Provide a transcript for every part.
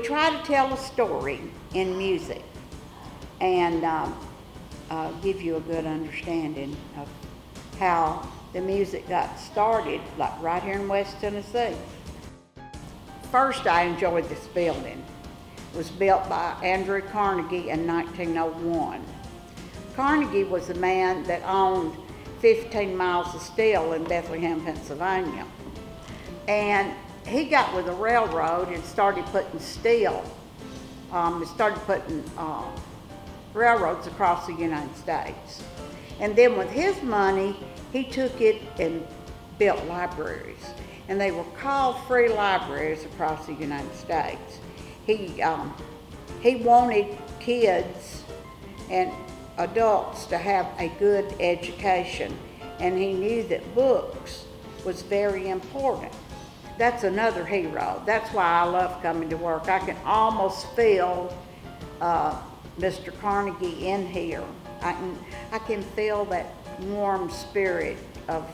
try to tell a story in music and give you a good understanding of how the music got started, like right here in West Tennessee. First, I enjoyed this building. It was built by Andrew Carnegie in 1901. Carnegie was a man that owned 15 miles of steel in Bethlehem, Pennsylvania. And he got with the railroad and started putting steel, railroads across the United States. And then with his money, he took it and built libraries. And they were called free libraries across the United States. He wanted kids and adults to have a good education, and he knew that books was very important. That's another hero. That's why I love coming to work. I can almost feel Mr. Carnegie in here. I can feel that warm spirit of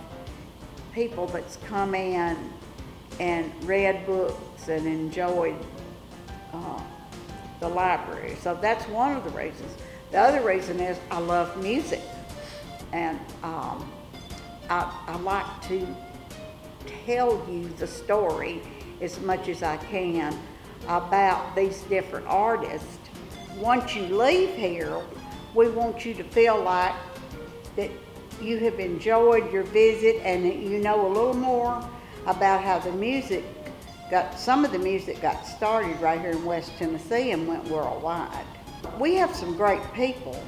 people that's come in and read books and enjoyed the library. So that's one of the reasons. The other reason is I love music, and I like to tell you the story as much as I can about these different artists. Once you leave here, we want you to feel like that you have enjoyed your visit and that you know a little more about how some of the music got started right here in West Tennessee and went worldwide. We have some great people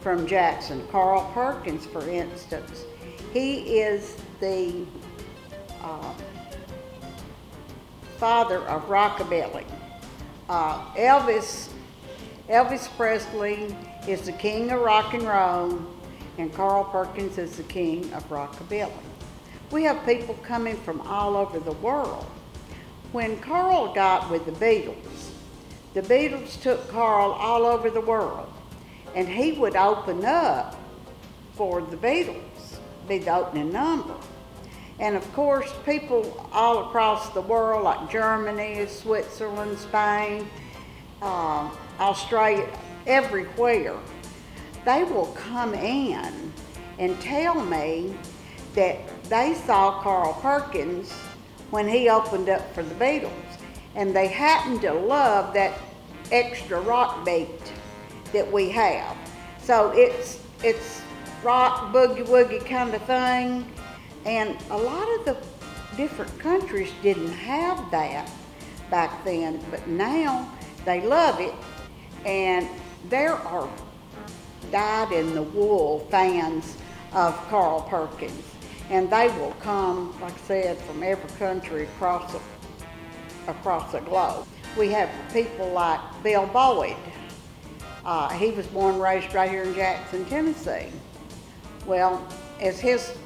from Jackson. Carl Perkins, for instance, he is the father of rockabilly. Elvis Presley is the king of rock and roll, and Carl Perkins is the king of rockabilly. We have people coming from all over the world. When Carl got with the Beatles took Carl all over the world, and he would open up for the Beatles, be the opening number. And of course, people all across the world, like Germany, Switzerland, Spain, Australia, everywhere, they will come in and tell me that they saw Carl Perkins when he opened up for the Beatles, and they happen to love that extra rock beat that we have. So it's rock, boogie woogie kind of thing, and a lot of the different countries didn't have that back then, but now they love it, and there are dyed-in-the-wool fans of Carl Perkins, and they will come, like I said, from every country across the globe. We have people like Bill Boyd. He was born and raised right here in Jackson, Tennessee. Well, as his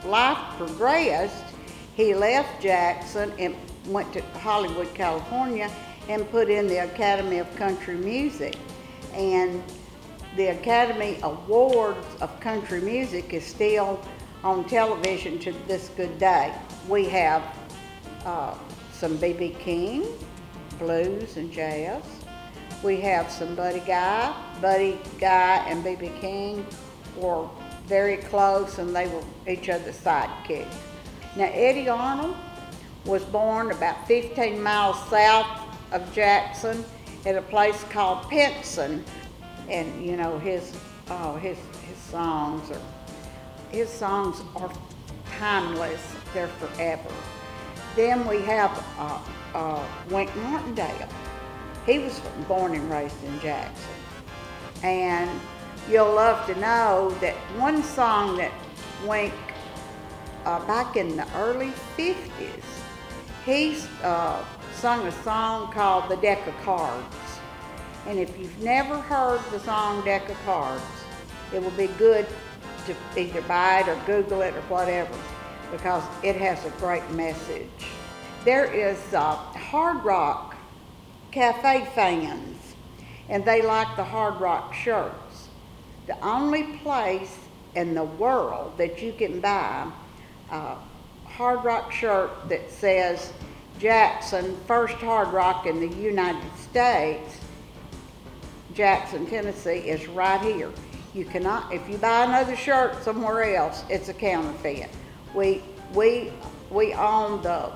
life progressed, he left Jackson and went to Hollywood, California, and put in the Academy of Country Music. And the Academy Awards of Country Music is still on television to this good day. We have some B.B. King, blues and jazz. We have some Buddy Guy and B.B. King were very close, and they were each other's sidekicks. Now, Eddie Arnold was born about 15 miles south of Jackson at a place called Pinson, and you know his songs are timeless. They're forever. Then we have Wink Martindale. He was born and raised in Jackson, and you'll love to know that one song that Wink, back in the early 50s, he sung a song called The Deck of Cards. And if you've never heard the song Deck of Cards, it will be good to either buy it or Google it or whatever, because it has a great message. There is Hard Rock Cafe fans, and they like the Hard Rock shirts. The only place in the world that you can buy a Hard Rock shirt that says Jackson, first hard rock in the United States, Jackson, Tennessee, is right here. You cannot, if you buy another shirt somewhere else, it's a counterfeit. We own the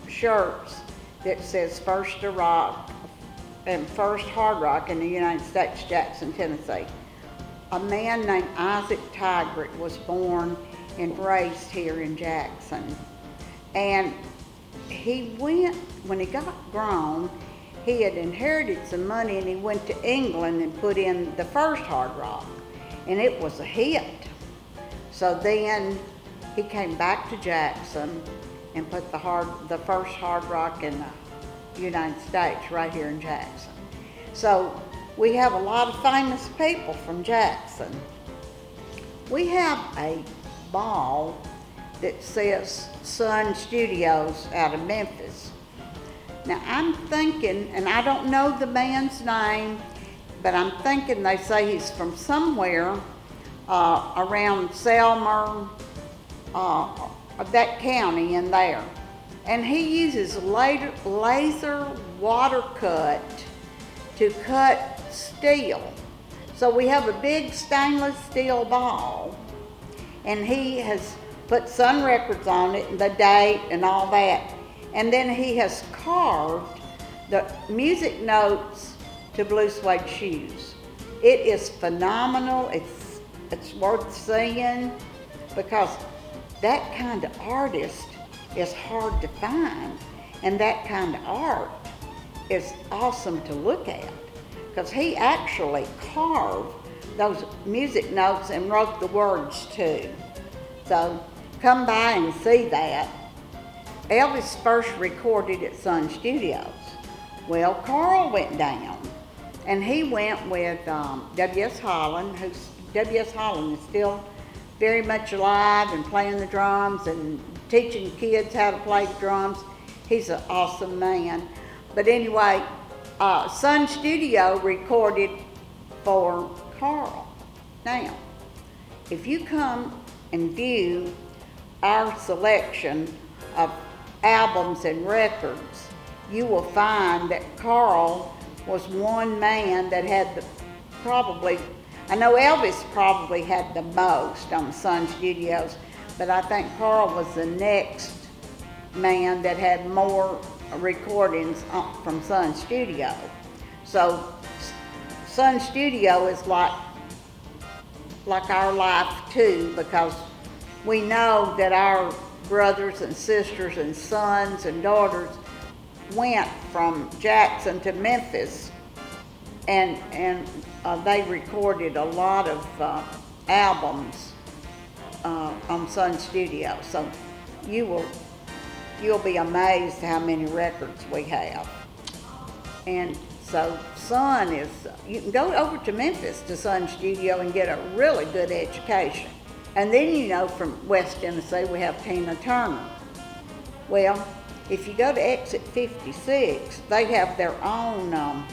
shirts that says first to rock and first hard rock in the United States, Jackson, Tennessee. A man named Isaac Tigert was born and raised here in Jackson. And he went, when he got grown, he had inherited some money and he went to England and put in the first hard rock. And it was a hit. So then he came back to Jackson and put the first hard rock in the United States right here in Jackson. So we have a lot of famous people from Jackson. We have a ball that says Sun Studios out of Memphis. Now I'm thinking, and I don't know the man's name, but I'm thinking they say he's from somewhere around Selmer, that county in there. And he uses laser water cut to cut steel. So we have a big stainless steel ball, and he has put Sun Records on it and the date and all that. And then he has carved the music notes to Blue Suede shoes. It is phenomenal. It's worth seeing, because that kind of artist is hard to find, and that kind of art is awesome to look at, because he actually carved those music notes and wrote the words too. So come by and see that. Elvis first recorded at Sun Studios. Well, Carl went down, and he went with W.S. Holland, W.S. Holland is still very much alive and playing the drums and teaching kids how to play the drums. He's an awesome man. But anyway, Sun Studio recorded for Carl. Now, if you come and view our selection of albums and records, you will find that Carl was one man that had I know Elvis probably had the most on Sun Studios, but I think Carl was the next man that had more recordings from Sun Studio. So Sun Studio is like our life too, because we know that our brothers and sisters and sons and daughters went from Jackson to Memphis, and they recorded a lot of albums on Sun Studio. So you'll be amazed how many records we have. And so Sun is, you can go over to Memphis to Sun Studio and get a really good education. And then, from West Tennessee, we have Tina Turner. Well, if you go to exit 56, they have their own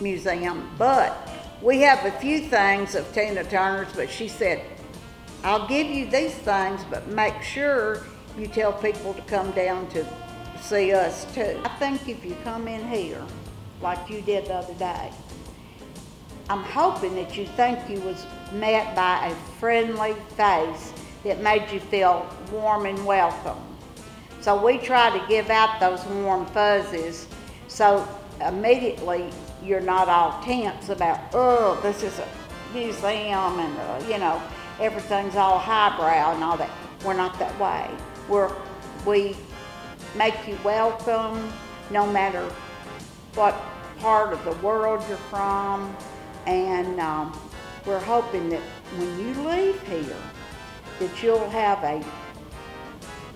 museum, but we have a few things of Tina Turner's, but she said, I'll give you these things, but make sure you tell people to come down to see us too. I think if you come in here, like you did the other day, I'm hoping that you think you was met by a friendly face that made you feel warm and welcome. So we try to give out those warm fuzzies, so immediately you're not all tense about, oh, this is a museum and everything's all highbrow and all that. We're not that way. We make you welcome no matter what part of the world you're from, and we're hoping that when you leave here that you'll have a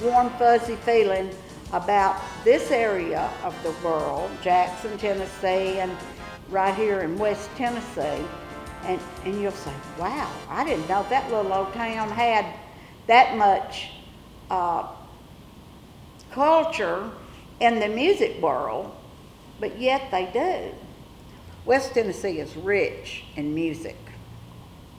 warm fuzzy feeling about this area of the world, Jackson, Tennessee, and right here in West Tennessee, and you'll say, wow, I didn't know that little old town had that much culture in the music world, but yet they do. West Tennessee is rich in music.